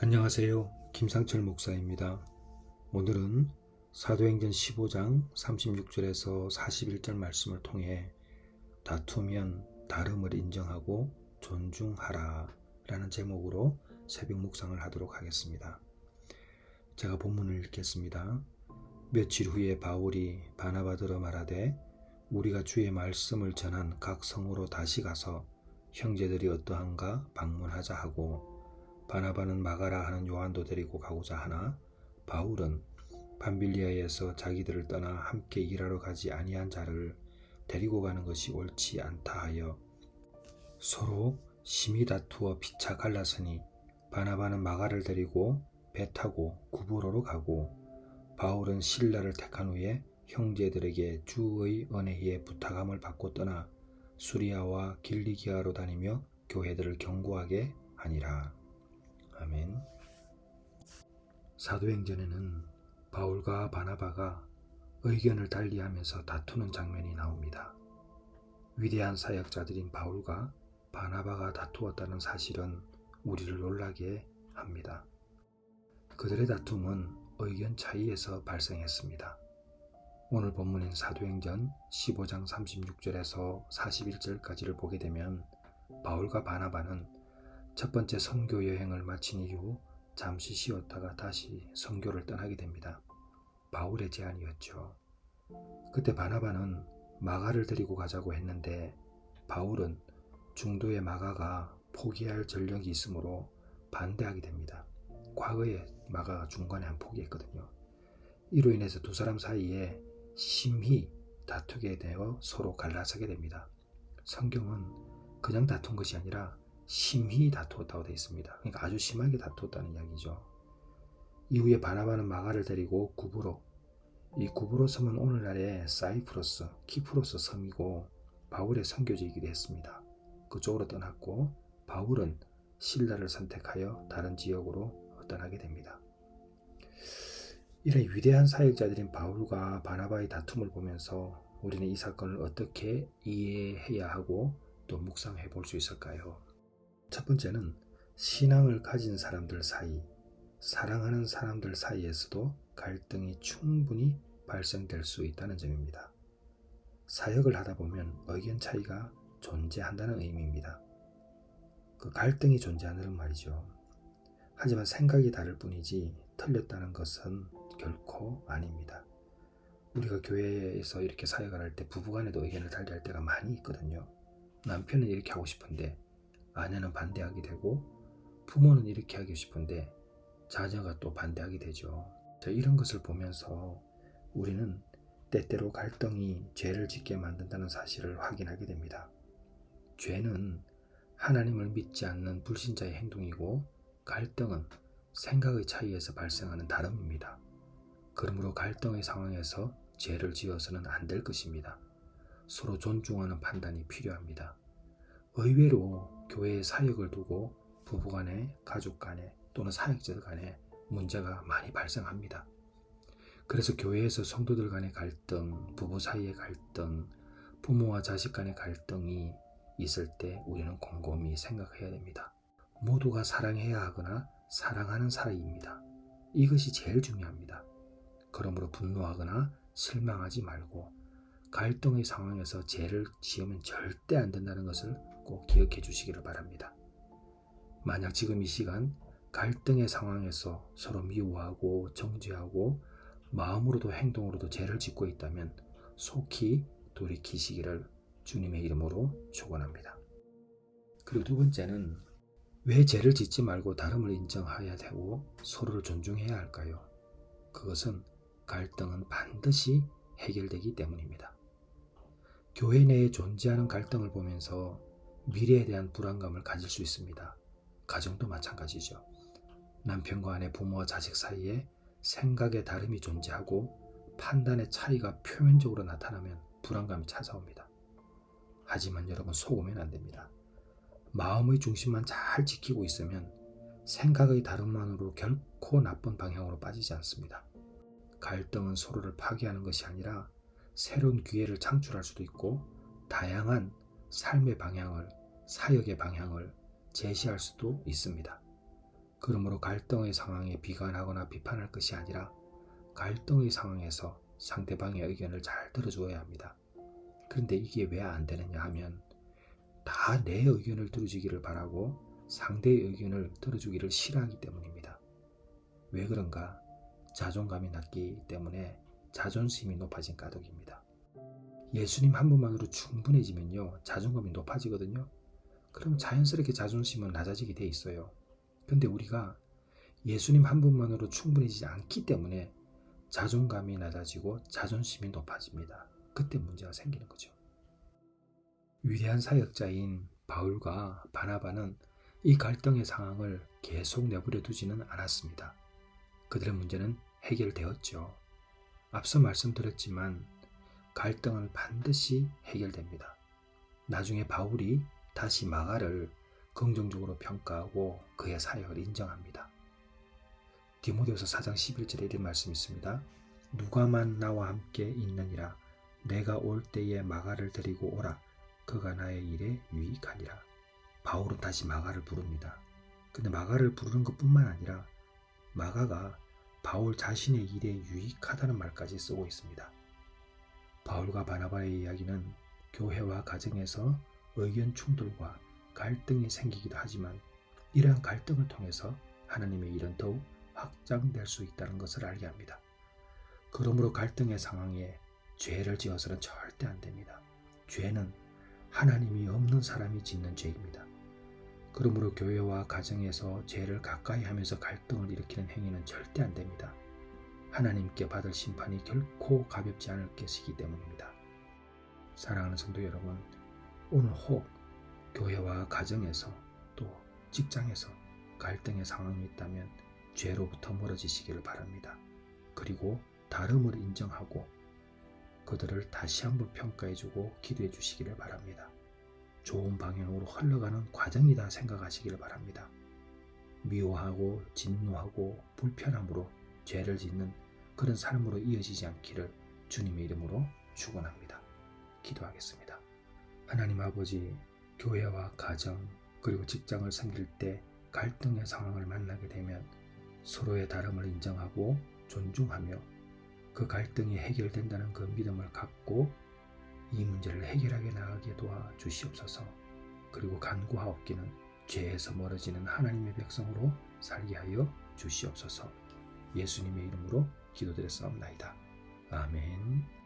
안녕하세요. 김상철 목사입니다. 오늘은 사도행전 15장 36절에서 41절 말씀을 통해 다투면 다름을 인정하고 존중하라 라는 제목으로 새벽 묵상을 하도록 하겠습니다. 제가 본문을 읽겠습니다. 며칠 후에 바울이 바나바더러 말하되 우리가 주의 말씀을 전한 각 성으로 다시 가서 형제들이 어떠한가 방문하자 하고 바나바는 마가라 하는 요한도 데리고 가고자 하나 바울은 밤빌리아에서 자기들을 떠나 함께 일하러 가지 아니한 자를 데리고 가는 것이 옳지 않다 하여 서로 심히 다투어 피차 갈랐으니 바나바는 마가를 데리고 배 타고 구브로로 가고 바울은 실라를 택한 후에 형제들에게 주의 은혜에 부탁함을 받고 떠나 수리아와 길리기아로 다니며 교회들을 경고하게 하니라. 아멘. 사도행전에는 바울과 바나바가 의견을 달리하면서 다투는 장면이 나옵니다. 위대한 사역자들인 바울과 바나바가 다투었다는 사실은 우리를 놀라게 합니다. 그들의 다툼은 의견 차이에서 발생했습니다. 오늘 본문인 사도행전 15장 36절에서 41절까지를 보게 되면 바울과 바나바는 첫 번째 선교 여행을 마친 이후 잠시 쉬었다가 다시 선교를 떠나게 됩니다. 바울의 제안이었죠. 그때 바나바는 마가를 데리고 가자고 했는데 바울은 중도의 마가가 포기할 전력이 있으므로 반대하게 됩니다. 과거에 마가가 중간에 한 포기했거든요. 이로 인해서 두 사람 사이에 심히 다투게 되어 서로 갈라서게 됩니다. 성경은 그냥 다툰 것이 아니라 심히 다투었다고 되어 있습니다. 그러니까 아주 심하게 다투었다는 이야기죠. 이후에 바나바는 마가를 데리고 구브로, 이 구브로 섬은 오늘날의 사이프러스, 키프로스 섬이고 바울의 선교지이기도 했습니다. 그쪽으로 떠났고 바울은 실라를 선택하여 다른 지역으로 떠나게 됩니다. 이런 위대한 사역자들인 바울과 바나바의 다툼을 보면서 우리는 이 사건을 어떻게 이해해야 하고 또 묵상해 볼 수 있을까요? 첫 번째는 신앙을 가진 사람들 사이, 사랑하는 사람들 사이에서도 갈등이 충분히 발생될 수 있다는 점입니다. 사역을 하다 보면 의견 차이가 존재한다는 의미입니다. 그 갈등이 존재하는 말이죠. 하지만 생각이 다를 뿐이지 틀렸다는 것은 결코 아닙니다. 우리가 교회에서 이렇게 사역을 할 때 부부간에도 의견을 달리할 때가 많이 있거든요. 남편은 이렇게 하고 싶은데 아내는 반대하게 되고 부모는 이렇게 하고 싶은데 자녀가 또 반대하게 되죠. 이런 것을 보면서 우리는 때때로 갈등이 죄를 짓게 만든다는 사실을 확인하게 됩니다. 죄는 하나님을 믿지 않는 불신자의 행동이고 갈등은 생각의 차이에서 발생하는 다름입니다. 그러므로 갈등의 상황에서 죄를 지어서는 안 될 것입니다. 서로 존중하는 판단이 필요합니다. 의외로 교회의 사역을 두고 부부간에, 가족간에 또는 사역자들 간에 문제가 많이 발생합니다. 그래서 교회에서 성도들 간의 갈등, 부부 사이의 갈등, 부모와 자식 간의 갈등이 있을 때 우리는 곰곰이 생각해야 됩니다. 모두가 사랑해야 하거나 사랑하는 사이입니다. 이것이 제일 중요합니다. 그러므로 분노하거나 실망하지 말고 갈등의 상황에서 죄를 지으면 절대 안 된다는 것을 꼭 기억해 주시기를 바랍니다. 만약 지금 이 시간 갈등의 상황에서 서로 미워하고 정죄하고 마음으로도 행동으로도 죄를 짓고 있다면 속히 돌이키시기를 주님의 이름으로 축원합니다. 그리고 두 번째는 왜 죄를 짓지 말고 다름을 인정해야 되고 서로를 존중해야 할까요? 그것은 갈등은 반드시 해결되기 때문입니다. 교회 내에 존재하는 갈등을 보면서 미래에 대한 불안감을 가질 수 있습니다. 가정도 마찬가지죠. 남편과 아내, 부모와 자식 사이에 생각의 다름이 존재하고 판단의 차이가 표면적으로 나타나면 불안감이 찾아옵니다. 하지만 여러분 속으면 안 됩니다. 마음의 중심만 잘 지키고 있으면 생각의 다름만으로 결코 나쁜 방향으로 빠지지 않습니다. 갈등은 서로를 파괴하는 것이 아니라 새로운 기회를 창출할 수도 있고 다양한 삶의 방향을, 사역의 방향을 제시할 수도 있습니다. 그러므로 갈등의 상황에 비관하거나 비판할 것이 아니라 갈등의 상황에서 상대방의 의견을 잘 들어주어야 합니다. 그런데 이게 왜 안 되느냐 하면 다 내 의견을 들어주기를 바라고 상대의 의견을 들어주기를 싫어하기 때문입니다. 왜 그런가? 자존감이 낮기 때문에 자존심이 높아진 까닭입니다. 예수님 한 분만으로 충분해지면요, 자존감이 높아지거든요. 그럼 자연스럽게 자존심은 낮아지게 돼 있어요. 근데 우리가 예수님 한 분만으로 충분해지지 않기 때문에 자존감이 낮아지고 자존심이 높아집니다. 그때 문제가 생기는 거죠. 위대한 사역자인 바울과 바나바는 이 갈등의 상황을 계속 내버려 두지는 않았습니다. 그들의 문제는 해결되었죠. 앞서 말씀드렸지만 갈등은 반드시 해결됩니다. 나중에 바울이 다시 마가를 긍정적으로 평가하고 그의 사역을 인정합니다. 디모데후서 4장 11절에 이런 말씀이 있습니다. 누가만 나와 함께 있느니라. 내가 올 때에 마가를 데리고 오라. 그가 나의 일에 유익하니라. 바울은 다시 마가를 부릅니다. 근데 마가를 부르는 것뿐만 아니라 마가가 바울 자신의 일에 유익하다는 말까지 쓰고 있습니다. 바울과 바나바의 이야기는 교회와 가정에서 의견 충돌과 갈등이 생기기도 하지만 이러한 갈등을 통해서 하나님의 일은 더욱 확장될 수 있다는 것을 알게 합니다. 그러므로 갈등의 상황에 죄를 지어서는 절대 안 됩니다. 죄는 하나님이 없는 사람이 짓는 죄입니다. 그러므로 교회와 가정에서 죄를 가까이 하면서 갈등을 일으키는 행위는 절대 안 됩니다. 하나님께 받을 심판이 결코 가볍지 않을 것이기 때문입니다. 사랑하는 성도 여러분, 오늘 혹 교회와 가정에서 또 직장에서 갈등의 상황이 있다면 죄로부터 멀어지시기를 바랍니다. 그리고 다름을 인정하고 그들을 다시 한번 평가해주고 기도해 주시기를 바랍니다. 좋은 방향으로 흘러가는 과정이다 생각하시기를 바랍니다. 미워하고 진노하고 불편함으로 죄를 짓는 그런 삶으로 이어지지 않기를 주님의 이름으로 축원합니다. 기도하겠습니다. 하나님 아버지, 교회와 가정 그리고 직장을 섬길 때 갈등의 상황을 만나게 되면 서로의 다름을 인정하고 존중하며 그 갈등이 해결된다는 그 믿음을 갖고 이 문제를 해결하게 나가게 도와 주시옵소서. 그리고 간구하옵기는 죄에서 멀어지는 하나님의 백성으로 살게 하여 주시옵소서. 예수님의 이름으로 기도드렸사옵나이다. 아멘.